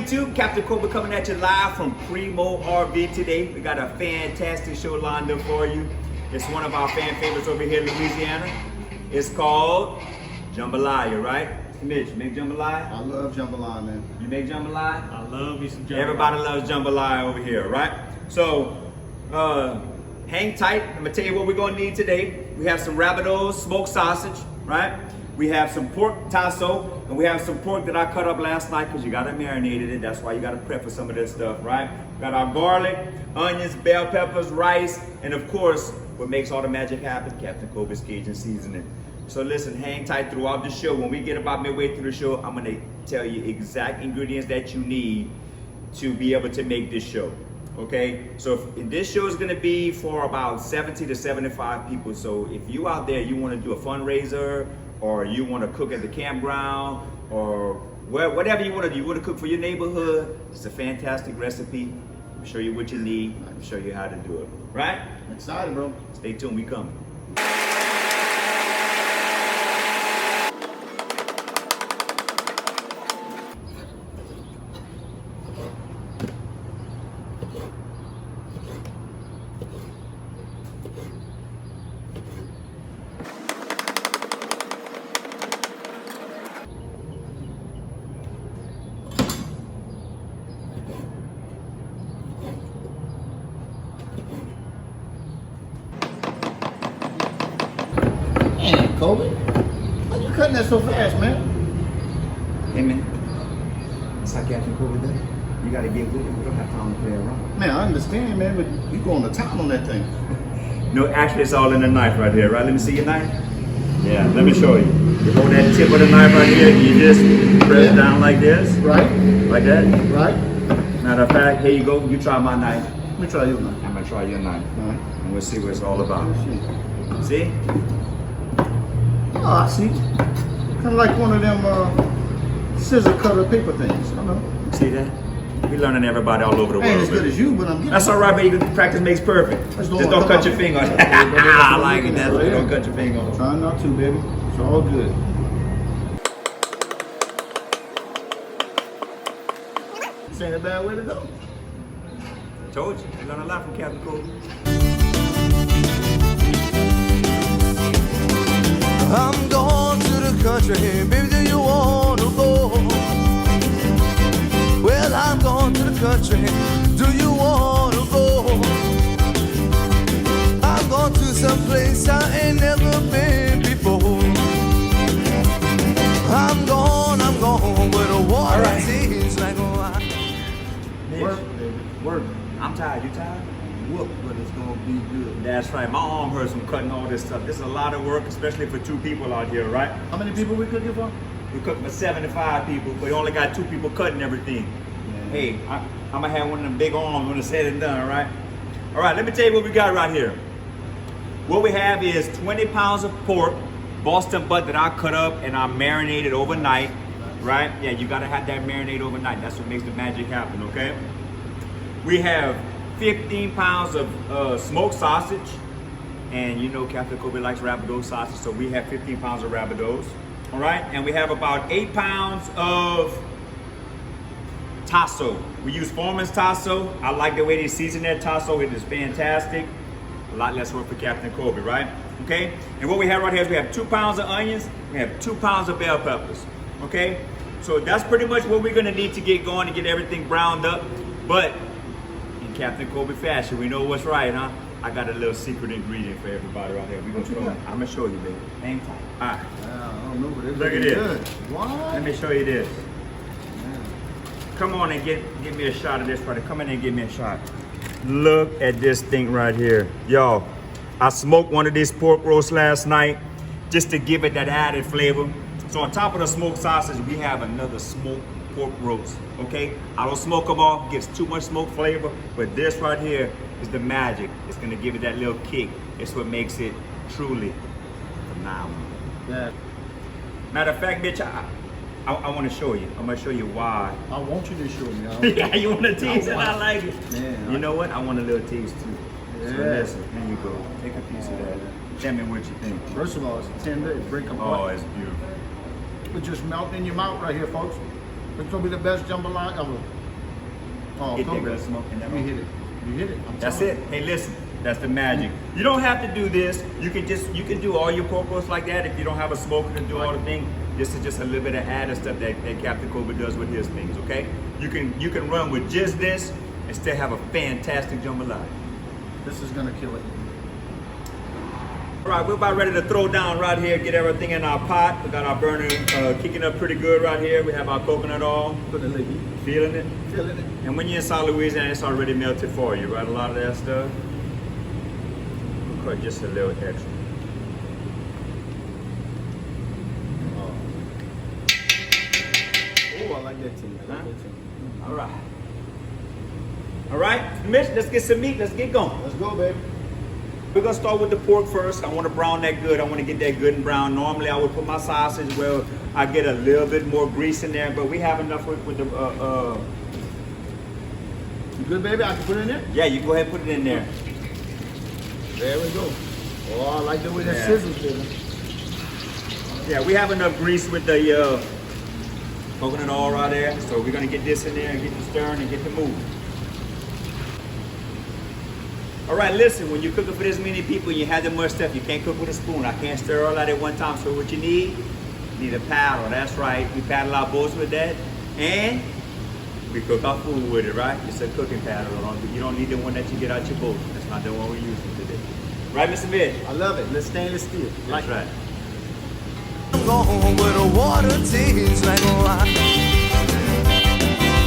YouTube? Captain Kobe coming at you live from Primeaux RV today. We got a fantastic show lined up for you. It's one of our fan favorites over here in Louisiana. It's called Jambalaya, right? Mitch, you make jambalaya? I love jambalaya, man. You make jambalaya? I love me some jambalaya. Everybody loves jambalaya over here, right? So, hang tight. I'm gonna tell you what we're gonna need today. We have some rabidos, smoked sausage, right? We have some pork tasso, and we have some pork that I cut up last night because you gotta marinate it. That's why you gotta prep for some of this stuff, right? Got our garlic, onions, bell peppers, rice, and of course, what makes all the magic happen, Captain Kobe's Cajun seasoning. So listen, hang tight throughout the show. When we get about midway through the show, I'm gonna tell you exact ingredients that you need to be able to make this show. Okay, so this show is going to be for about 70 to 75 people. So if you out there, you want to do a fundraiser, or you want to cook at the campground, or whatever you want to do, you want to cook for your neighborhood, it's a fantastic recipe. I'll show you what you need. I'll show you how to do it. Right? I'm excited, bro. Stay tuned, we coming. Man, Kobe, why you cutting that so fast, man? Hey man, that's how Captain Kobe does it. You gotta get with it. We don't have time to play around. Man, I understand, man, but you going to town on that thing. No, actually it's all in the knife right here, right? Let me see your knife. Yeah, let me show you. You hold that tip of the knife right here, you just press down like this. Right. Like that. Right. Matter of fact, here you go. You try my knife. Let me try your knife. I'm gonna try your knife. All right. And we'll see what it's all about. See? Oh, I see. Kind of like one of them scissor cutter paper things. I know. See that? We're learning everybody all over the world. Ain't as good as you, but I'm getting. That's all right, baby. Practice makes perfect. Just don't cut your finger. I like it. That's right. Don't cut your finger. Try not to, baby. It's all good. This ain't a bad way to go. Told you. You learn a lot from Captain Kobe. I'm going to the country, baby, do you want to go? Well, I'm going to the country, do you want to go? I'm going to some place I ain't never been before. I'm going where the water seems like a rock. Work, baby. Work. I'm tired. You tired? Whoop, but it's gonna be good. That's right. My arm hurts from cutting all this stuff. This is a lot of work, especially for 2 people out here, right? How many people we cooking for? We cook for 75 people, but we only got 2 people cutting everything. Yeah. Hey, I'm gonna have one of them big arms when it's said and done, right? All right, let me tell you what we got right here. What we have is 20 pounds of pork, Boston butt that I cut up and I marinated overnight, right? Yeah, you gotta have that marinade overnight. That's what makes the magic happen, okay? We have 15 pounds of smoked sausage, and you know Captain Kobe likes rabidos sausage, so we have 15 pounds of rabidos, all right? And we have about 8 pounds of tasso. We use Foreman's tasso. I like the way they season that tasso. It is fantastic. A lot less work for Captain Kobe, right? Okay? And what we have right here is we have 2 pounds of onions, we have 2 pounds of bell peppers, okay? So that's pretty much what we're gonna need to get going and get everything browned up. But Captain Kobe fashion, we know what's right, huh? I got a little secret ingredient for everybody right here. I'm gonna show you, baby. Hang tight. All right. I don't know, but it's Look at looking this. good. What? Let me show you this. Man. Come on and give me a shot of this right here. Come in and give me a shot. Look at this thing right here. Y'all, I smoked one of these pork roasts last night just to give it that added flavor. So on top of the smoked sausage, we have another smoked pork roast, okay? I don't smoke them all, gives too much smoke flavor, but this right here is the magic. It's gonna give it that little kick. It's what makes it truly phenomenal. Yeah. Matter of fact, bitch, I wanna show you. I'm gonna show you why. I want you to show me. Yeah, you want a taste and I like it. Man, You know what? I want a little taste too. Yeah. So listen, here you go. Take a piece of that. Tell me what you think. First of all, it's tender. It break apart. Oh, it's beautiful. It just melt in your mouth right here, folks. It's gonna be the best jambalaya ever. Oh, Get that come good back. smoke in there. You hit it. You hit it. I'm That's telling it. Hey, listen. That's the magic. You don't have to do this. You can do all your pork roast like that if you don't have a smoker to do all the things. This is just a little bit of added stuff that Captain Cobra does with his things. Okay? You can run with just this and still have a fantastic jambalaya. you. This is gonna kill it. All right, we're about ready to throw down right here. Get everything in our pot. We got our burner kicking up pretty good right here. We have our coconut oil. Put the lid. Feeling it. Feeling it. And when you're in South Louisiana, it's already melted for you, right? A lot of that stuff. We'll cut just a little extra. Oh, I like that too. I like that too. All right. All right, Mitch, let's get some meat. Let's get going. Let's go, baby. We're gonna start with the pork first. I want to brown that good. I want to get that good and brown. Normally, I would put my sausage. Well, I get a little bit more grease in there, but we have enough with the. You good, baby? I can put it in there? Yeah, you go ahead and put it in there. There we go. Oh, I like the way that Yeah. sizzles, baby. Yeah, we have enough grease with the coconut oil right there. So we're gonna get this in there and get the stirring and get the moving. All right, listen, when you're cooking for this many people and you have that much stuff, you can't cook with a spoon. I can't stir all that at one time. So what you need a paddle. That's right. We paddle our bowls with that. And we cook our food with it, right? It's a cooking paddle. You don't need the one that you get out your bowl. That's not the one we're using today. Right, Mr. Mitch? I love it. Let's stainless steel. That's right. I'm going where the water tastes like wine.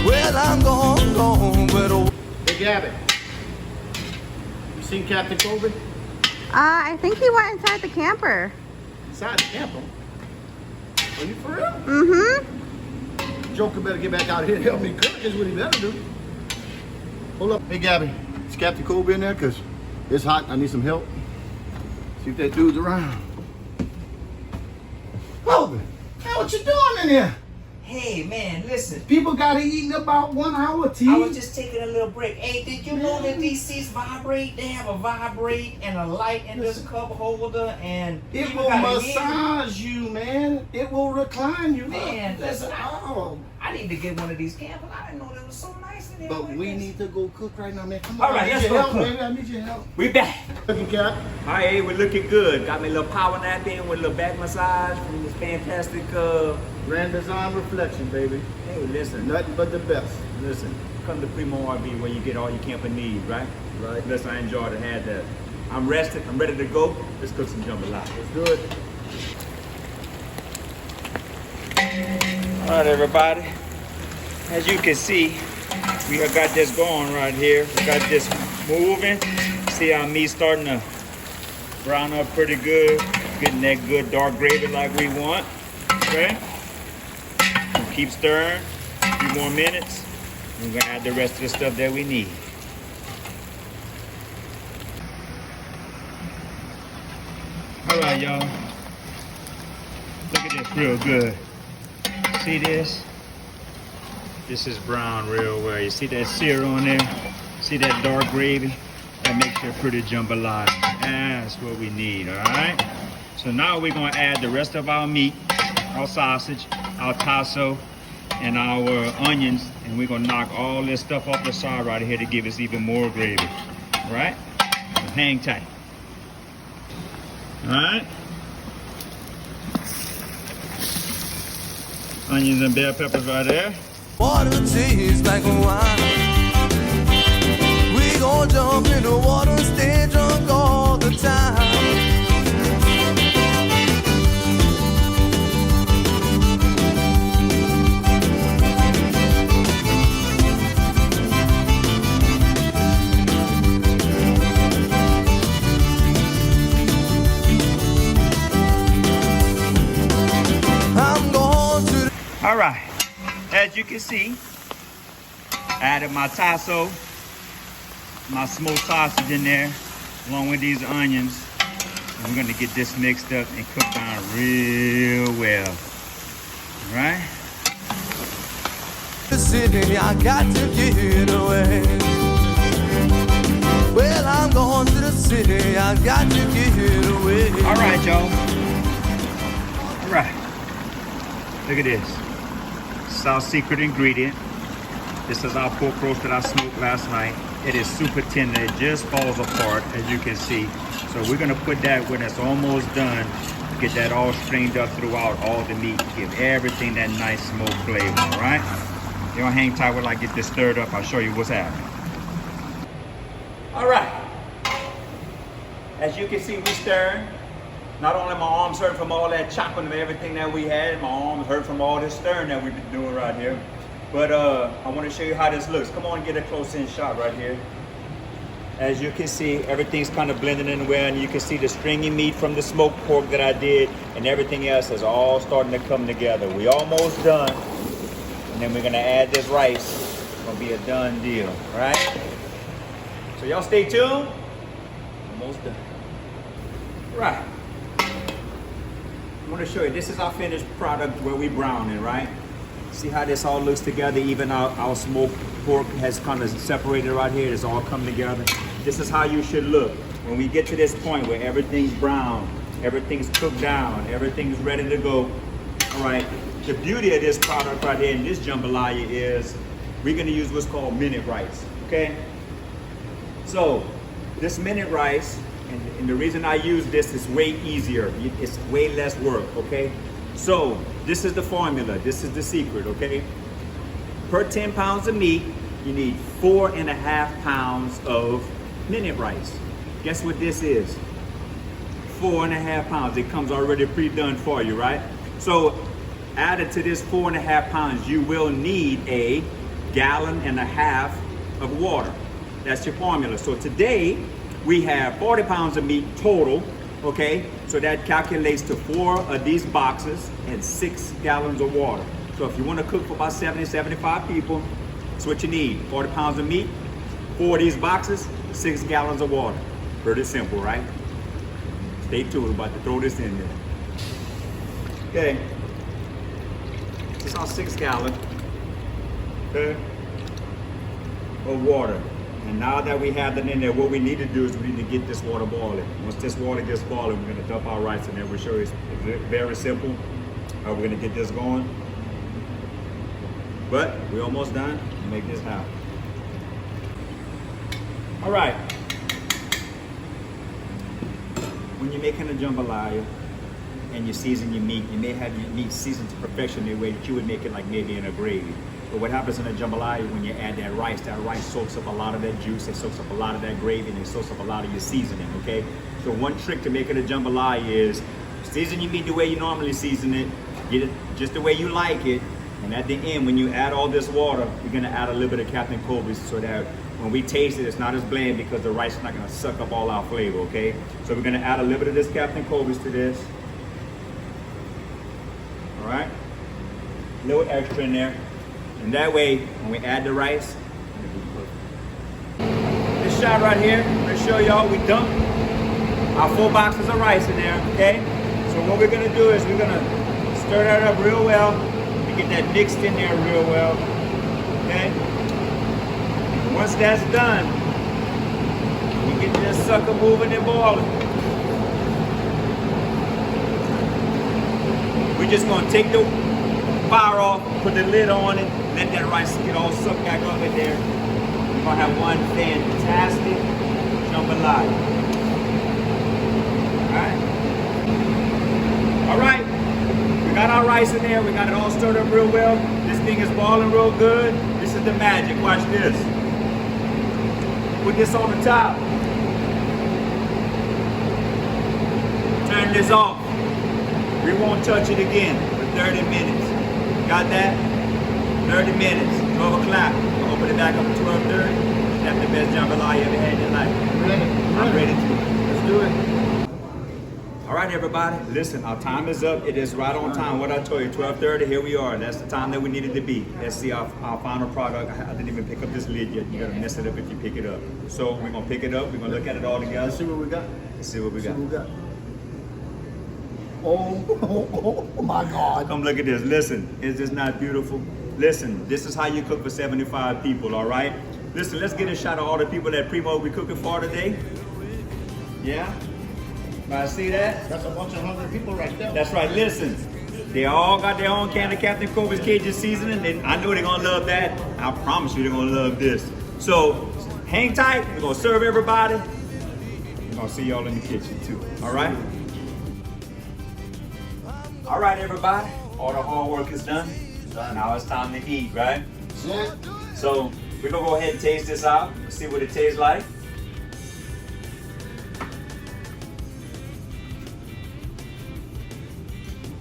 Well, I'm going where the Hey, Gabby. You seen Captain Cobra? I think he went inside the camper. Inside the camper. Are you for real? Mm-hmm. Joker better get back out here and help me cook. Is what he better do. Hold up. Hey, Gabby. Is Captain Cobra in there? Because it's hot. I need some help. See if that dude's around. Cobra, hey, what you doing in here? Hey man, listen. People gotta eat in about 1 hour, T. I was just taking a little break. Hey, did you know that these seats vibrate? They have a vibrate and a light in this cup holder, and It you will got a head. massage you, man. It will recline you. Man, That's listen, all. I need to get one of these campers. I didn't know they were so nice in there. But like we this. need to go cook right now, man. Come All on, right, I need let's your go help, cook. baby. I need your help. We back. Cooking Cap. Hi, hey, we're looking good. Got me a little power nap in with a little back massage from this fantastic. Grand Design Reflection, baby. Hey, listen, Nothing but the best. listen. Come to Primeaux RV where you get all your camping needs, right? Right. Listen, I enjoyed it. Had that. I'm rested. I'm ready to go. Let's cook some jambalaya. Let's do it. All right, everybody. As you can see, we have got this going right here. We got this moving. See our meat starting to brown up pretty good. Getting that good dark gravy like we want. Okay. We'll keep stirring. A few more minutes. We're gonna add the rest of the stuff that we need. All right, y'all. Look at this real good. See this? This is brown real well. You see that sear on there? See that dark gravy? That makes your pretty jambalaya. That's what we need, all right? So now we're gonna add the rest of our meat, our sausage, our tasso, and our onions, and we're gonna knock all this stuff off the side right here to give us even more gravy, all right? So hang tight. All right? Onions and bell peppers right there. water tastes like wine. We gon' jump in the water, stay drunk all the time. All right, as you can see, I added my tasso, my smoked sausage in there, along with these onions. And we're gonna get this mixed up and cooked down real well. All right? The city, I got to get away. Well, I'm going to the city, I got to get away. All right, y'all. All right. Look at this. It's our secret ingredient. This is our pork roast that I smoked last night. It is super tender. It just falls apart, as you can see. So we're gonna put that when it's almost done. Get that all strained up throughout all the meat. Give everything that nice smoke flavor, all right? You don't hang tight while I get this stirred up. I'll show you what's happening. All right. As you can see, we stirring. Not only my arms hurt from all that chopping and everything that we had, my arms hurt from all this stirring that we've been doing right here. But I want to show you how this looks. Come on, get a close-in shot right here. As you can see, everything's kind of blending in well, and you can see the stringy meat from the smoked pork that I did, and everything else is all starting to come together. We almost done, and then we're gonna add this rice. It's gonna be a done deal, right? So y'all stay tuned. Almost done. Right. I want to show you, this is our finished product where we browning, right? See how this all looks together? Even our smoked pork has kind of separated right here. It's all come together. This is how you should look. When we get to this point where everything's brown, everything's cooked down, everything's ready to go, all right? The beauty of this product right here in this jambalaya is we're gonna use what's called minute rice, okay? So this minute rice, and the reason I use this is way easier. It's way less work, okay? So this is the formula. This is the secret, okay? Per 10 pounds of meat, you need 4.5 pounds of minute rice. Guess what this is? 4.5 pounds. It comes already pre-done for you, right? So added to this 4.5 pounds, you will need 1.5 gallons of water. That's your formula. So today, we have 40 pounds of meat total, okay? So that calculates to 4 of these boxes and 6 gallons of water. So if you wanna cook for about 70, 75 people, that's what you need. 40 pounds of meat, 4 of these boxes, 6 gallons of water. Pretty simple, right? Stay tuned, we're about to throw this in there. Okay, this is our 6 gallon, okay, of water. And now that we have that in there, what we need to do is we need to get this water boiling. Once this water gets boiling, we're gonna dump our rice in there. We'll show you, it's very simple how we're gonna get this going. But we're almost done to make this happen. All right. When you're making a jambalaya and you season your meat, you may have your meat seasoned to perfection the way that you would make it, like maybe in a gravy. But what happens in a jambalaya when you add that rice soaks up a lot of that juice, it soaks up a lot of that gravy, and it soaks up a lot of your seasoning, okay? So one trick to making a jambalaya is season your meat the way you normally season it, get it just the way you like it, and at the end, when you add all this water, you're gonna add a little bit of Captain Colby's so that when we taste it, it's not as bland because the rice is not gonna suck up all our flavor, okay? So we're gonna add a little bit of this Captain Colby's to this. All right? A little extra in there. And that way, when we add the rice, this shot right here, I'm gonna show y'all, we dump our 4 boxes of rice in there, okay? So what we're gonna do is we're gonna stir that up real well and get that mixed in there real well, okay? Once that's done, we get this sucker moving and boiling. We're just gonna take the fire off, put the lid on it, let that rice get all sucked back up in there. We're gonna have one fantastic jambalaya. All right, we got our rice in there, we got it all stirred up real well. This thing is boiling real good. This is the magic, watch this. Put this on the top. Turn this off. We won't touch it again for 30 minutes. Got that? 30 minutes, 12 o'clock. We'll open it back up at 12:30. That's the best jambalaya you ever had in your life. I'm ready to. Let's do it. All right, everybody. Listen, our time is up. It is right on time. What I told you, 12:30, here we are. That's the time that we needed to be. Let's see our final product. I didn't even pick up this lid yet. You're gonna mess it up if you pick it up. So we're gonna pick it up. We're gonna look at it all together. Let's see what we got. Let's see what we got. Oh my God. Come look at this. Listen, is this not beautiful? Listen, this is how you cook for 75 people, all right? Listen, let's get a shot of all the people that Primeaux we cooking for today. Yeah? I see that? That's a bunch of hungry people right there. That's right. Listen, They all got their own can of Captain Kobe's Cajun seasoning, and I know they're gonna love that. I promise you they're gonna love this. So hang tight, we're gonna serve everybody. We're gonna see y'all in the kitchen too, all right? All right, everybody, all the hard work is done. Now it's time to eat, right? Yeah. So we're gonna go ahead and taste this out, see what it tastes like.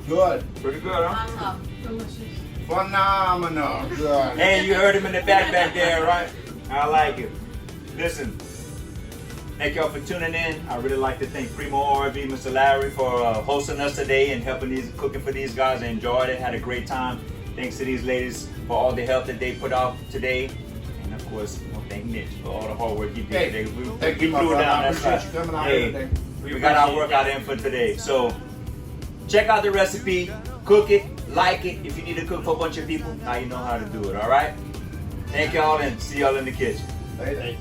Good. Pretty good, huh? Phenomenal. Good. Hey, you heard him in the back there, right? I like it. Listen, thank y'all for tuning in. I really like to thank Primeaux RV, Mr. Larry, for hosting us today and cooking for these guys. I enjoyed it, had a great time. Thanks to these ladies for all the help that they put out today. And of course, I want to thank Mitch for all the hard work he did today. We Thank you, my threw it brother. down, I that's appreciate right. you coming out here Hey, today. we got our workout in for today. So check out the recipe, cook it, like it. If you need to cook for a bunch of people, now you know how to do it, all right? Thank y'all and see y'all in the kitchen. Hey.